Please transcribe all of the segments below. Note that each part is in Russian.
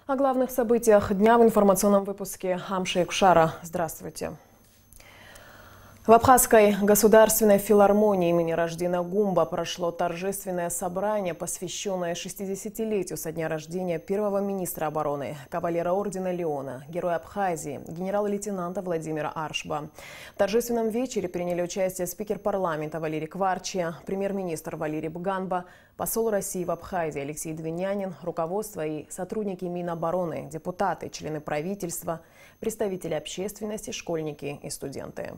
О главных событиях дня в информационном выпуске Амшейк Шара. Здравствуйте. В Абхазской государственной филармонии имени Раждина Гумба прошло торжественное собрание, посвященное 60-летию со дня рождения первого министра обороны, кавалера ордена Леона, героя Абхазии, генерал-лейтенанта Владимира Аршба. В торжественном вечере приняли участие спикер парламента Валерий Кварчия, премьер-министр Валерий Бганба, посол России в Абхазии Алексей Двинянин, руководство и сотрудники Минобороны, депутаты, члены правительства, представители общественности, школьники и студенты.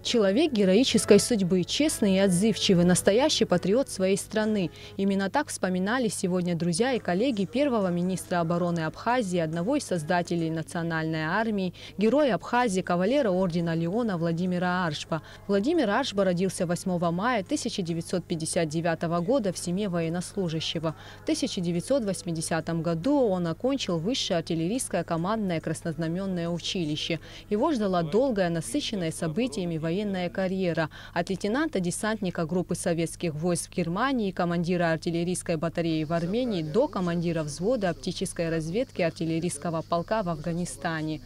Человек героической судьбы, честный и отзывчивый, настоящий патриот своей страны. Именно так вспоминали сегодня друзья и коллеги первого министра обороны Абхазии, одного из создателей национальной армии, героя Абхазии, кавалера ордена Леона Владимира Аршба. Владимир Аршба родился 8 мая 1959 года в семье военнослужащего. В 1980 году он окончил высшее артиллерийское командное краснознаменное училище. Его ждала долгая, насыщенная событиями военная карьера. От лейтенанта-десантника группы советских войск в Германии, командира артиллерийской батареи в Армении до командира взвода оптической разведки артиллерийского полка в Афганистане.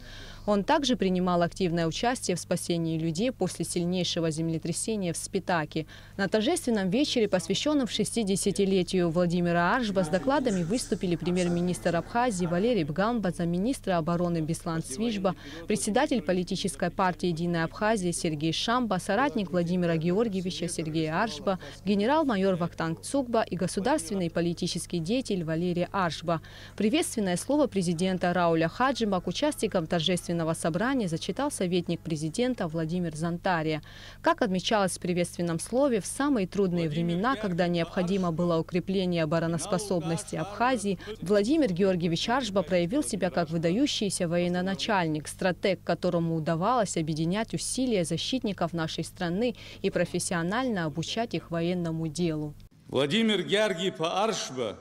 Он также принимал активное участие в спасении людей после сильнейшего землетрясения в Спитаке. На торжественном вечере, посвященном 60-летию Владимира Аршба, с докладами выступили премьер-министр Абхазии Валерий Бганба, замминистра обороны Беслан Свижба, председатель политической партии «Единая Абхазия» Сергей Шамба, соратник Владимира Георгиевича Сергей Аршба, генерал-майор Вахтанг Цукба и государственный политический деятель Валерий Аршба. Приветственное слово президента Рауля Хаджима к участникам торжественного собрания зачитал советник президента Владимир Зантария. Как отмечалось в приветственном слове, в самые трудные времена, когда необходимо было укрепление обороноспособности Абхазии, Владимир Георгиевич Аршба проявил себя как выдающийся военачальник, стратег, которому удавалось объединять усилия защитников нашей страны и профессионально обучать их военному делу. Владимир Георгиевич Аршба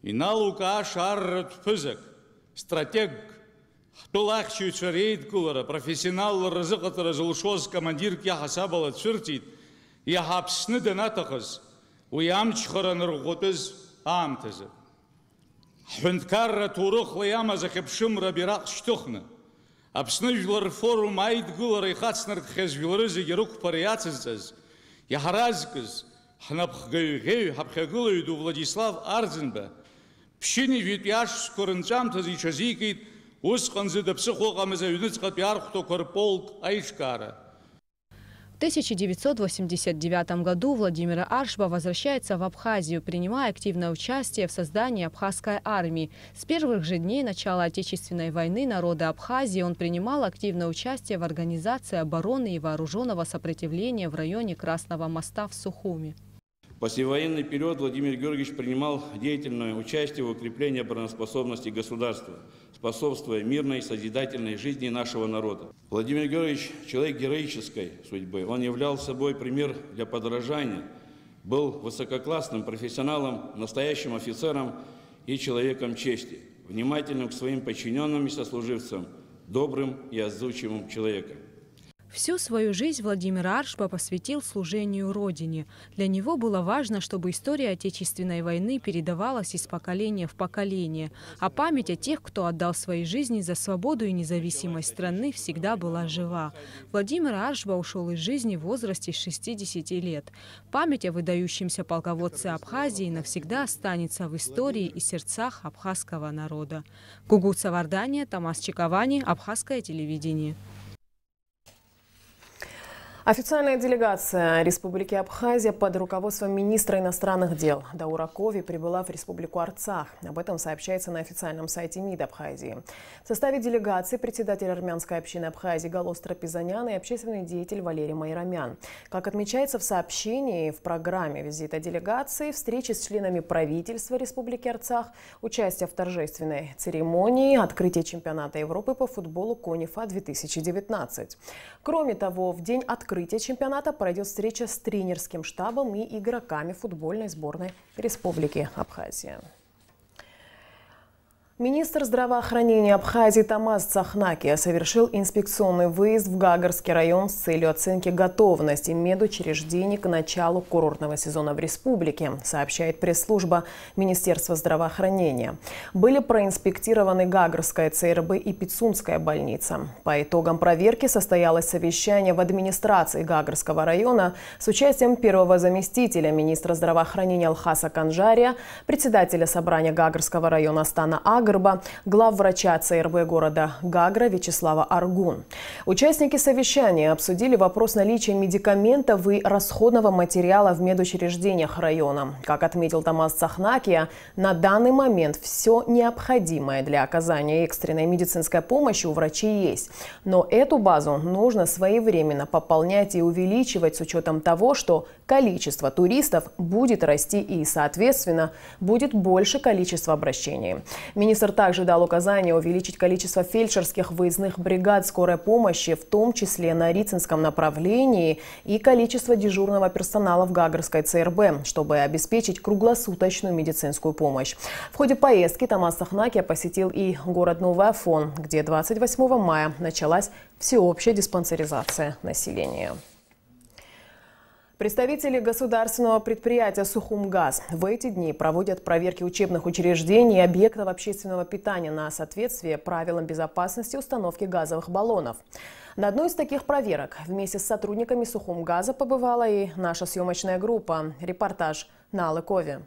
и налука Ашар Пызак, стратег, Тулахчу рейд кулара, профессионал разыгатара залшоз командирки хасабала цвертит, я хапсны денатахаз, уямчхара нарготыз амтазы. Хвенткарра турух лаяма захепшим рабирак штухна. Абсныжлар форум айд гулара и хацнар кхезвилрызы ерук парияцызаз. Я харазкыз, хнапхгаю, хапхагулаю ду Владислав Арзенба. Пшини вид яш скорынчамтаз и чазикит, В 1989 году Владимир Аршба возвращается в Абхазию, принимая активное участие в создании абхазской армии. С первых же дней начала Отечественной войны народы Абхазии он принимал активное участие в организации обороны и вооруженного сопротивления в районе Красного моста в Сухуми. В послевоенный период Владимир Георгиевич принимал деятельное участие в укреплении обороноспособности государства, способствуя мирной, созидательной жизни нашего народа. Владимир Георгиевич – человек героической судьбы. Он являл собой пример для подражания, был высококлассным профессионалом, настоящим офицером и человеком чести, внимательным к своим подчиненным и сослуживцам, добрым и отзывчивым человеком. Всю свою жизнь Владимир Аршба посвятил служению Родине. Для него было важно, чтобы история Отечественной войны передавалась из поколения в поколение, а память о тех, кто отдал свои жизни за свободу и независимость страны, всегда была жива. Владимир Аршба ушел из жизни в возрасте 60 лет. Память о выдающемся полководце Абхазии навсегда останется в истории и сердцах абхазского народа. Гугут Савардания, Тамас Чиковани, Абхазское телевидение. Официальная делегация Республики Абхазия под руководством министра иностранных дел Даура Кови прибыла в Республику Арцах. Об этом сообщается на официальном сайте МИД Абхазии. В составе делегации председатель армянской общины Абхазии Галос Трапезанян и общественный деятель Валерий Майрамян. Как отмечается в сообщении, в программе визита делегации, встречи с членами правительства Республики Арцах, участие в торжественной церемонии открытия чемпионата Европы по футболу КОНИФА-2019. Кроме того, в день открытия чемпионата пройдет встреча с тренерским штабом и игроками футбольной сборной Республики Абхазия. Министр здравоохранения Абхазии Тамаз Цахнакия совершил инспекционный выезд в Гагарский район с целью оценки готовности медучреждений к началу курортного сезона в республике, сообщает пресс-служба Министерства здравоохранения. Были проинспектированы Гагарская ЦРБ и Пицунская больница. По итогам проверки состоялось совещание в администрации Гагарского района с участием первого заместителя министра здравоохранения Алхаса Канжария, председателя собрания Гагарского района Астана Агрба, главврача ЦРБ города Гагра Вячеслава Аргун. Участники совещания обсудили вопрос наличия медикаментов и расходного материала в медучреждениях района. Как отметил Тамаз Цахнакия, на данный момент все необходимое для оказания экстренной медицинской помощи у врачей есть. Но эту базу нужно своевременно пополнять и увеличивать с учетом того, что количество туристов будет расти и, соответственно, будет больше количества обращений. Министр также дал указание увеличить количество фельдшерских выездных бригад скорой помощи, в том числе на Рицинском направлении, и количество дежурного персонала в Гагарской ЦРБ, чтобы обеспечить круглосуточную медицинскую помощь. В ходе поездки Тамаз Цахнакия посетил и город Новый Афон, где 28 мая началась всеобщая диспансеризация населения. Представители государственного предприятия «Сухумгаз» в эти дни проводят проверки учебных учреждений и объектов общественного питания на соответствие правилам безопасности установки газовых баллонов. На одной из таких проверок вместе с сотрудниками «Сухумгаза» побывала и наша съемочная группа. Репортаж на Алыкове.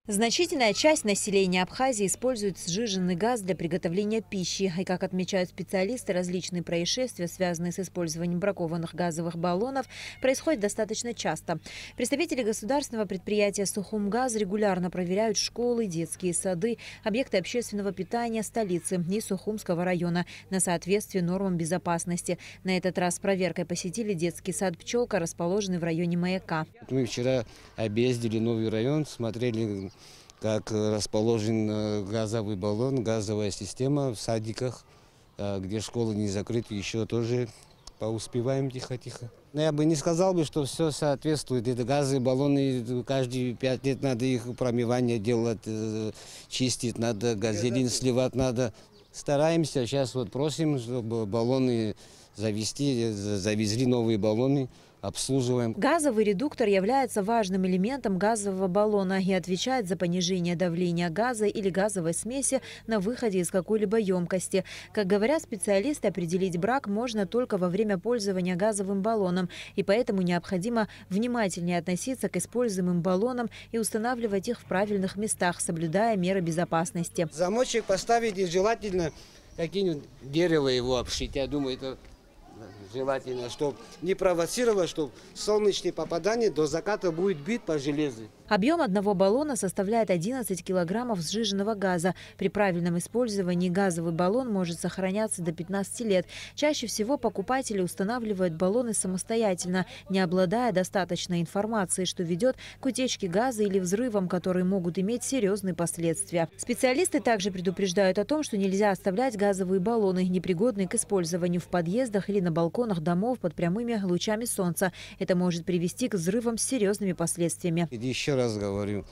Значительная часть населения Абхазии использует сжиженный газ для приготовления пищи. И, как отмечают специалисты, различные происшествия, связанные с использованием бракованных газовых баллонов, происходят достаточно часто. Представители государственного предприятия «Сухумгаз» регулярно проверяют школы, детские сады, объекты общественного питания столицы и Сухумского района на соответствие нормам безопасности. На этот раз проверкой посетили детский сад «Пчелка», расположенный в районе Маяка. Мы вчера объездили новый район, смотрели, как расположен газовый баллон, газовая система в садиках, где школы не закрыты, еще тоже поуспеваем тихо-тихо. Но я бы не сказал, что все соответствует. Это газовые баллоны, каждые 5 лет надо их промывание делать, чистить надо, газелин сливать надо. Стараемся, сейчас вот просим, чтобы баллоны завезли новые баллоны. Обслуживаем. Газовый редуктор является важным элементом газового баллона и отвечает за понижение давления газа или газовой смеси на выходе из какой-либо емкости. Как говорят специалисты, определить брак можно только во время пользования газовым баллоном, и поэтому необходимо внимательнее относиться к используемым баллонам и устанавливать их в правильных местах, соблюдая меры безопасности. Замочек поставить и желательно какие-нибудь дерево его обшить. Я думаю, это желательно, чтобы не провоцировать, чтобы солнечные попадания до заката будет бить по железу. Объем одного баллона составляет 11 килограммов сжиженного газа. При правильном использовании газовый баллон может сохраняться до 15 лет. Чаще всего покупатели устанавливают баллоны самостоятельно, не обладая достаточной информацией, что ведет к утечке газа или взрывам, которые могут иметь серьезные последствия. Специалисты также предупреждают о том, что нельзя оставлять газовые баллоны, непригодные к использованию в подъездах или на балконах домов под прямыми лучами солнца. Это может привести к взрывам с серьезными последствиями. Еще раз говорю,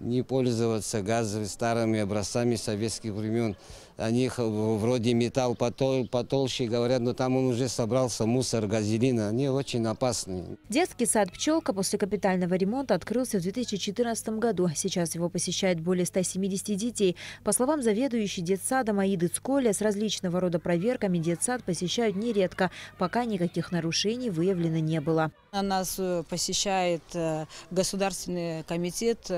не пользоваться газовыми старыми образцами советских времен. Они вроде металл потолще, говорят, но там он уже собрался, мусор, газелина. Они очень опасны. Детский сад «Пчелка» после капитального ремонта открылся в 2014 году. Сейчас его посещает более 170 детей. По словам заведующей детсадом Аиды Цколя, с различного рода проверками детсад посещают нередко, пока никаких нарушений выявлено не было. Нас посещает Государственный комитет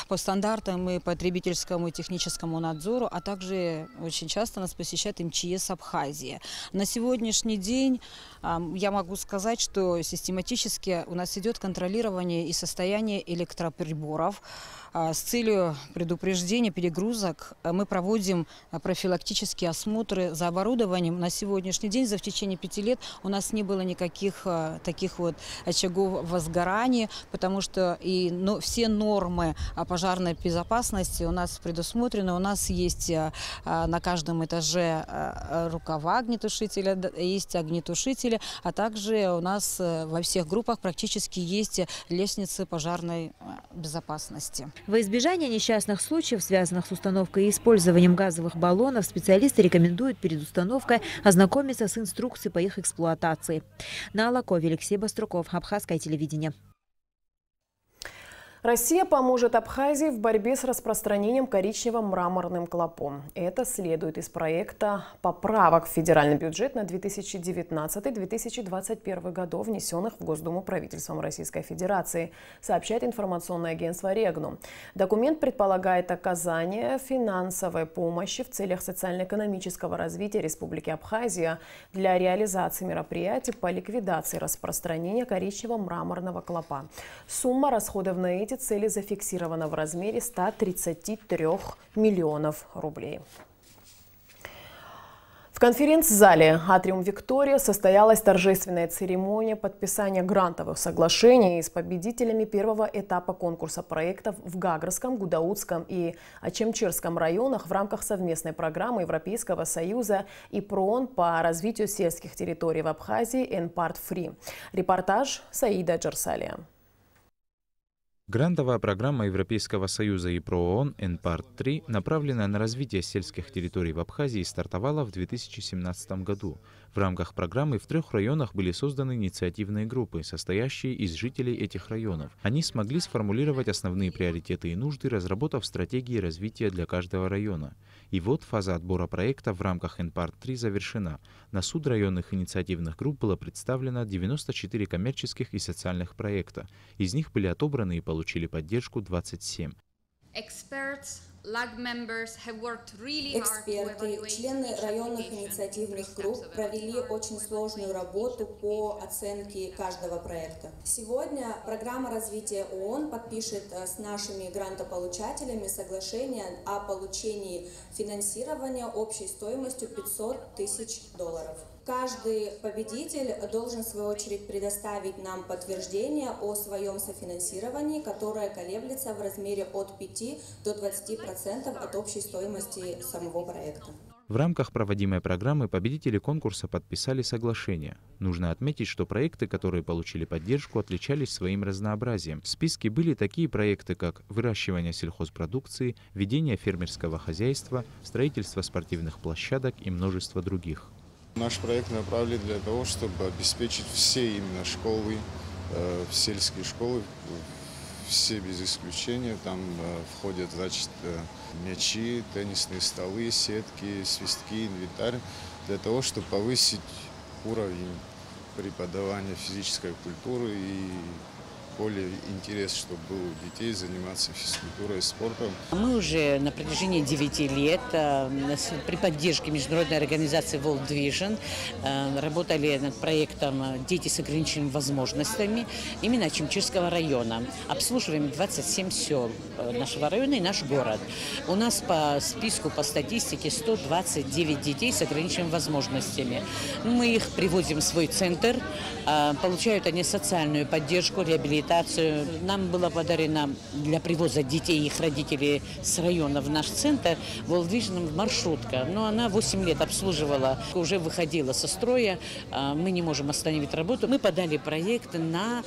по стандартам и потребительскому и техническому надзору, а также очень часто нас посещает МЧС Абхазии. На сегодняшний день я могу сказать, что систематически у нас идет контролирование и состояние электроприборов. С целью предупреждения перегрузок мы проводим профилактические осмотры за оборудованием. На сегодняшний день, в течение 5 лет, у нас не было никаких таких вот очагов возгорания, потому что все нормы пожарной безопасности у нас предусмотрены. У нас есть на каждом этаже рукава огнетушителя, есть огнетушитель. руководители, а также у нас во всех группах практически есть лестницы пожарной безопасности. Во избежание несчастных случаев, связанных с установкой и использованием газовых баллонов, специалисты рекомендуют перед установкой ознакомиться с инструкцией по их эксплуатации. На Алакове, Алексей Баструков, Абхазское телевидение. Россия поможет Абхазии в борьбе с распространением коричнево-мраморным клопом. Это следует из проекта поправок в федеральный бюджет на 2019-2021 годы, внесенных в Госдуму правительством Российской Федерации, сообщает информационное агентство «Регнум». Документ предполагает оказание финансовой помощи в целях социально-экономического развития Республики Абхазия для реализации мероприятий по ликвидации распространения коричнево-мраморного клопа. Сумма расходов на эти цели зафиксирована в размере 133 миллионов рублей. В конференц-зале «Атриум Виктория» состоялась торжественная церемония подписания грантовых соглашений с победителями первого этапа конкурса проектов в Гагарском, Гудаутском и Ачамчирском районах в рамках совместной программы Европейского Союза и ПРООН по развитию сельских территорий в Абхазии «Энпарт Фри». Репортаж Саида Джарсалия. Грантовая программа Европейского Союза и ПРООН «Энпарт-3», направленная на развитие сельских территорий в Абхазии, стартовала в 2017 году. В рамках программы в 3 районах были созданы инициативные группы, состоящие из жителей этих районов. Они смогли сформулировать основные приоритеты и нужды, разработав стратегии развития для каждого района. И вот фаза отбора проекта в рамках «Энпарт-3» завершена. На суд районных инициативных групп было представлено 94 коммерческих и социальных проекта. Из них были отобраны и получили поддержку 27. Эксперты, члены районных инициативных групп провели очень сложную работу по оценке каждого проекта. Сегодня программа развития ООН подпишет с нашими грантополучателями соглашение о получении финансирования общей стоимостью $500 тысяч. Каждый победитель должен, в свою очередь, предоставить нам подтверждение о своем софинансировании, которое колеблется в размере от 5 до 20% от общей стоимости самого проекта. В рамках проводимой программы победители конкурса подписали соглашение. Нужно отметить, что проекты, которые получили поддержку, отличались своим разнообразием. В списке были такие проекты, как выращивание сельхозпродукции, ведение фермерского хозяйства, строительство спортивных площадок и множество других. Наш проект направлен для того, чтобы обеспечить все именно школы, сельские школы, все без исключения. Там входят, значит, мячи, теннисные столы, сетки, свистки, инвентарь, для того, чтобы повысить уровень преподавания физической культуры и более интерес, чтобы был у детей заниматься физкультурой и спортом. Мы уже на протяжении 9 лет при поддержке международной организации World Vision работали над проектом «Дети с ограниченными возможностями» именно Ачамчирского района. Обслуживаем 27 сел нашего района и наш город. У нас по списку, по статистике 129 детей с ограниченными возможностями. Мы их приводим в свой центр, получают они социальную поддержку, реабилитацию. Нам было подарено для привоза детей и их родителей с района в наш центр World Vision маршрутка. Но она 8 лет обслуживала, уже выходила со строя. Мы не можем остановить работу. Мы подали проект на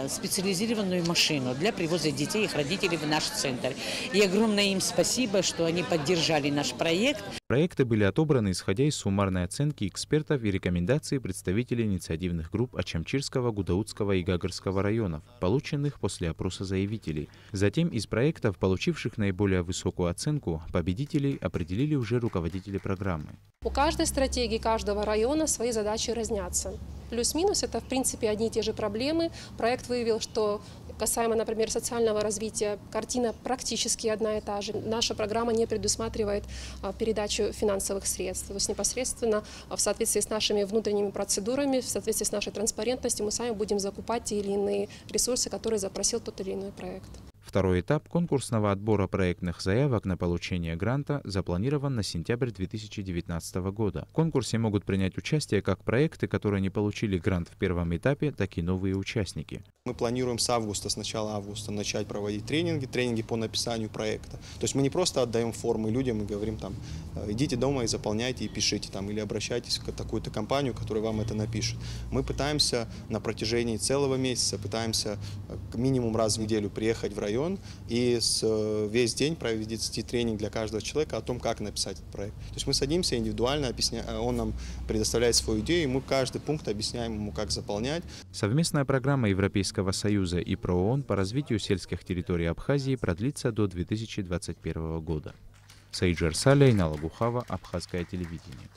специализированную машину для привоза детей и их родителей в наш центр. И огромное им спасибо, что они поддержали наш проект. Проекты были отобраны, исходя из суммарной оценки экспертов и рекомендаций представителей инициативных групп Ачамчирского, Гудаутского и Гагарского районов, полученных после опроса заявителей. Затем из проектов, получивших наиболее высокую оценку, победителей определили уже руководители программы. У каждой стратегии каждого района свои задачи разнятся. Плюс-минус это, в принципе, одни и те же проблемы. Проект выявил, что касаемо, например, социального развития, картина практически одна и та же. Наша программа не предусматривает передачу финансовых средств. То есть непосредственно в соответствии с нашими внутренними процедурами, в соответствии с нашей транспарентностью мы сами будем закупать те или иные ресурсы, которые запросил тот или иной проект. Второй этап конкурсного отбора проектных заявок на получение гранта запланирован на сентябрь 2019 года. В конкурсе могут принять участие как проекты, которые не получили грант в первом этапе, так и новые участники. Мы планируем с августа, с начала августа начать проводить тренинги по написанию проекта. То есть мы не просто отдаем формы людям и говорим там, идите дома и заполняйте и пишите там, или обращайтесь к такую-то компанию, которая вам это напишет. Мы пытаемся на протяжении целого месяца, пытаемся минимум раз в неделю приехать в район и весь день провести тренинг для каждого человека о том, как написать этот проект. То есть мы садимся индивидуально, он нам предоставляет свою идею, и мы каждый пункт объясняем ему, как заполнять. Совместная программа Европейского Союза и ПРООН по развитию сельских территорий Абхазии продлится до 2021 года. Саиджар Саля, Инала Бухава, Абхазское телевидение.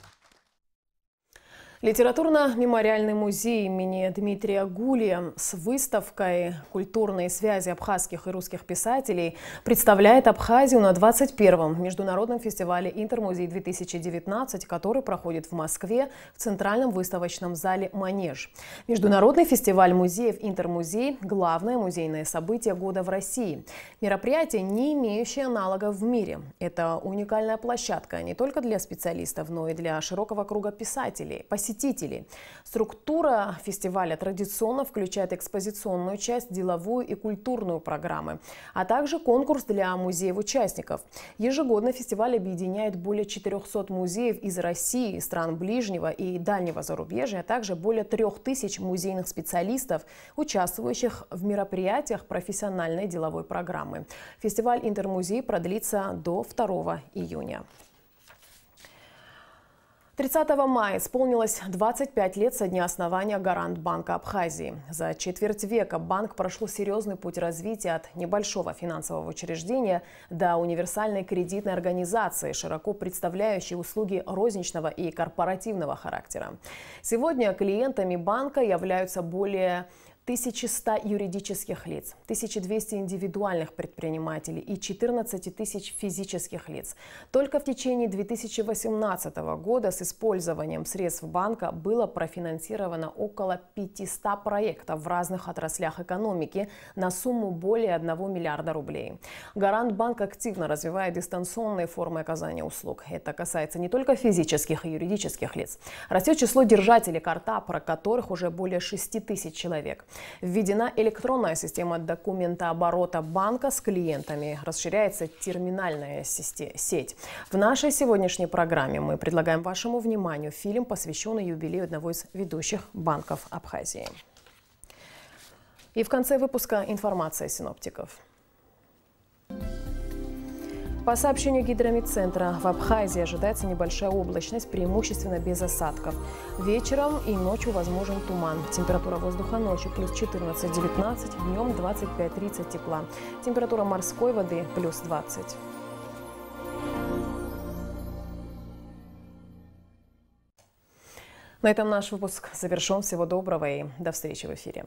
Литературно-мемориальный музей имени Дмитрия Гулия с выставкой «Культурные связи абхазских и русских писателей» представляет Абхазию на 21-м международном фестивале «Интермузей-2019», который проходит в Москве в Центральном выставочном зале «Манеж». Международный фестиваль музеев «Интермузей» – главное музейное событие года в России. Мероприятие, не имеющее аналогов в мире. Это уникальная площадка не только для специалистов, но и для широкого круга писателей, посетителей. Структура фестиваля традиционно включает экспозиционную часть, деловую и культурную программы, а также конкурс для музеев-участников. Ежегодно фестиваль объединяет более 400 музеев из России, стран ближнего и дальнего зарубежья, а также более 3000 музейных специалистов, участвующих в мероприятиях профессиональной деловой программы. Фестиваль «Интермузей» продлится до 2 июня. 30 мая исполнилось 25 лет со дня основания Гарант Банка Абхазии. За четверть века банк прошел серьезный путь развития от небольшого финансового учреждения до универсальной кредитной организации, широко представляющей услуги розничного и корпоративного характера. Сегодня клиентами банка являются более 1100 юридических лиц, 1200 индивидуальных предпринимателей и 14 тысяч физических лиц. Только в течение 2018 года с использованием средств банка было профинансировано около 500 проектов в разных отраслях экономики на сумму более 1 миллиарда рублей. Гарант Банк активно развивает дистанционные формы оказания услуг. Это касается не только физических и юридических лиц. Растет число держателей карта, про которых уже более 6000 человек. Введена электронная система документооборота банка с клиентами. Расширяется терминальная сеть. В нашей сегодняшней программе мы предлагаем вашему вниманию фильм, посвященный юбилею одного из ведущих банков Абхазии. И в конце выпуска информация синоптиков. По сообщению Гидромедцентра, в Абхазии ожидается небольшая облачность, преимущественно без осадков. Вечером и ночью возможен туман. Температура воздуха ночью плюс 14-19, днем 25-30 тепла. Температура морской воды плюс 20. На этом наш выпуск завершен. Всего доброго и до встречи в эфире.